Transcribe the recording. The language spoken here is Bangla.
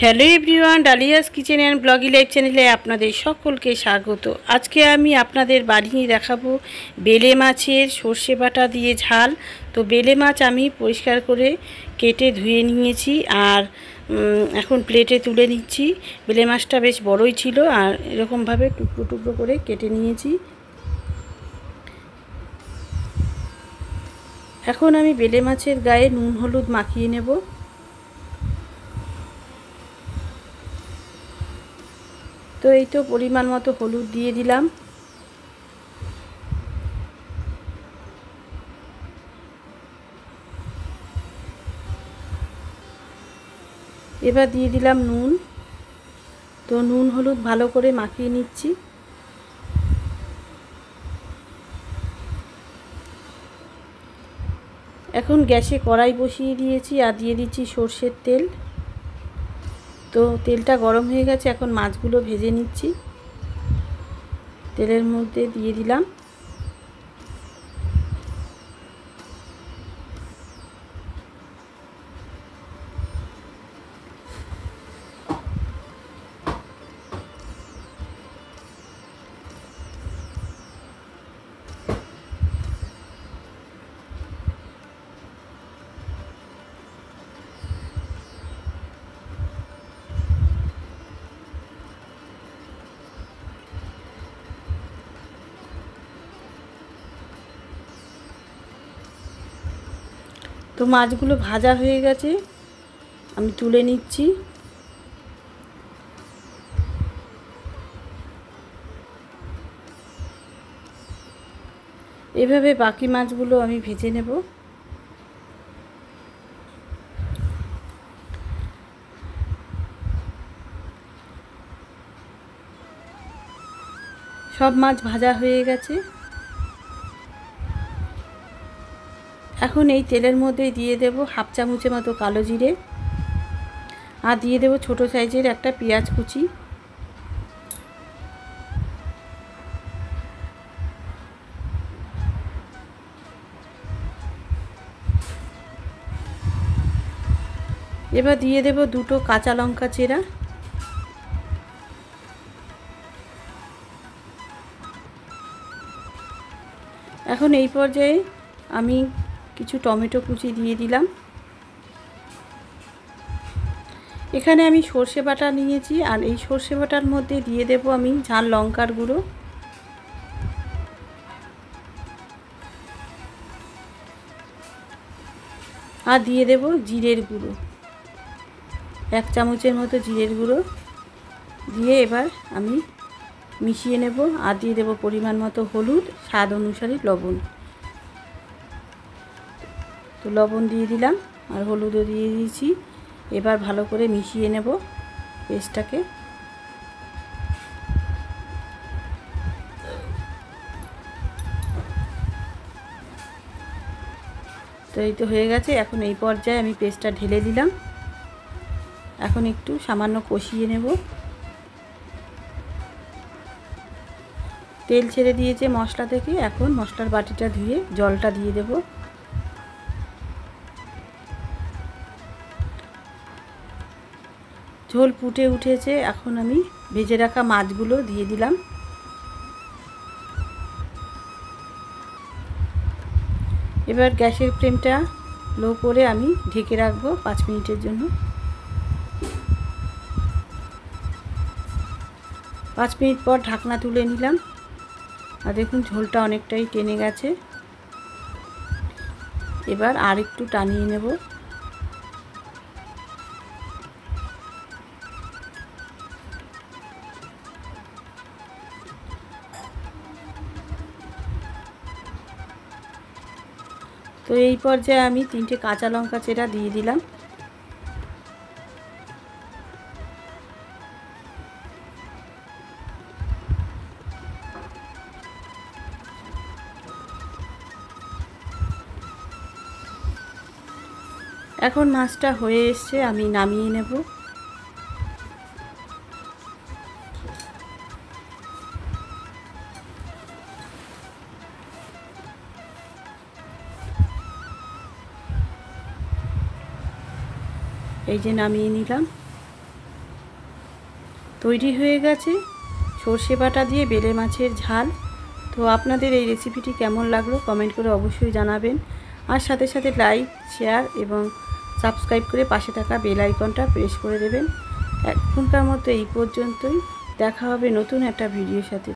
Hello everyone, Dalia's kitchen and ব্লগি life চ্যানেলে আপনাদের সকলকে স্বাগত। আজকে আমি আপনাদের বানিয়ে দেখাবো বেলে মাছের সর্ষে বাটা দিয়ে ঝাল। তো বেলে মাছ আমি পরিষ্কার করে কেটে ধুয়ে নিয়েছি আর এখন প্লেটে তুলে নিচ্ছি। বেলে মাছটা বেশ বড়ই ছিল আর এরকমভাবে টুকরো টুকরো করে কেটে নিয়েছি। এখন আমি বেলে মাছের গায়ে নুন হলুদ মাখিয়ে নেব। তো এই তো পরিমাণ মতো হলুদ দিয়ে দিলাম। এবার দিয়ে দিলাম নুন। তো নুন হলুদ ভালো করে মাখিয়ে নিচ্ছি। এখন গ্যাসে কড়াই বসিয়ে দিয়েছি আর দিয়ে দিচ্ছি সর্ষের তেল। তো তেলটা গরম হয়ে গেছে, এখন মাছগুলো ভেজে নিচ্ছি। তেলের মধ্যে দিয়ে দিলাম। তো মাছগুলো ভাজা হয়ে গেছে, আমি তুলে নিচ্ছি। এভাবে বাকি মাছগুলো আমি ভেজে নেব। সব মাছ ভাজা হয়ে গেছে। এখন এই তেলের মধ্যে দিয়ে দেব হাফ চামচের মতো কালো জিরে আর দিয়ে দেব ছোটো সাইজের একটা পেঁয়াজ কুচি। এবার দিয়ে দেব দুটো কাঁচা লঙ্কা চেরা। এখন এই পর্যায়ে আমি কিছু টমেটো কুচি দিয়ে দিলাম। এখানে আমি সর্ষে বাটা নিয়েছি আর এই সর্ষে বাটার মধ্যে দিয়ে দেব আমি ঝাল লঙ্কার গুঁড়ো আর দিয়ে দেব জিরের গুঁড়ো, 1 চামচের মতো জিরের গুঁড়ো দিয়ে এবার আমি মিশিয়ে নেব। আর দিয়ে দেব পরিমাণ মতো হলুদ, স্বাদ অনুসারে লবণ। তো লবণ দিয়ে দিলাম আর হলুদও দিয়ে দিয়েছি। এবার ভালো করে মিশিয়ে নেব পেস্টটাকে। তো এই তো হয়ে গেছে। এখন এই পর্যায়ে আমি পেস্টটা ঢেলে দিলাম। এখন একটু সামান্য কষিয়ে নেব। তেল ছেড়ে দিয়েছে মশলা থেকে। এখন মশলার বাটিটা ধুয়ে জলটা দিয়ে দেব। ঝোল ফুটে উঠেছে, এখন আমি ভেজে রাখা মাছগুলো দিয়ে দিলাম। এবার গ্যাসের ফ্লেমটা লো করে আমি ঢেকে রাখবো 5 মিনিটের জন্য। 5 মিনিট পর ঢাকনা তুলে নিলাম আর দেখুন ঝোলটা অনেকটাই টেনে গেছে। এবার আর একটু টানিয়ে নেব। তো এই পর্যায়ে আমি 3টে কাঁচা লঙ্কা চেরা দিয়ে দিলাম। এখন মাছটা হয়ে এসছে, আমি নামিয়ে নেব। এই যে নামিয়ে নিলাম। তৈরি হয়ে গেছে সর্ষে বাটা দিয়ে বেলে মাছের ঝাল। তো আপনাদের এই রেসিপিটি কেমন লাগলো কমেন্ট করে অবশ্যই জানাবেন। আর সাথে সাথে লাইক, শেয়ার এবং সাবস্ক্রাইব করে পাশে থাকা বেল আইকনটা প্রেস করে দেবেন। এখনকার মতো এই পর্যন্তই। দেখা হবে নতুন একটা ভিডিওর সাথে।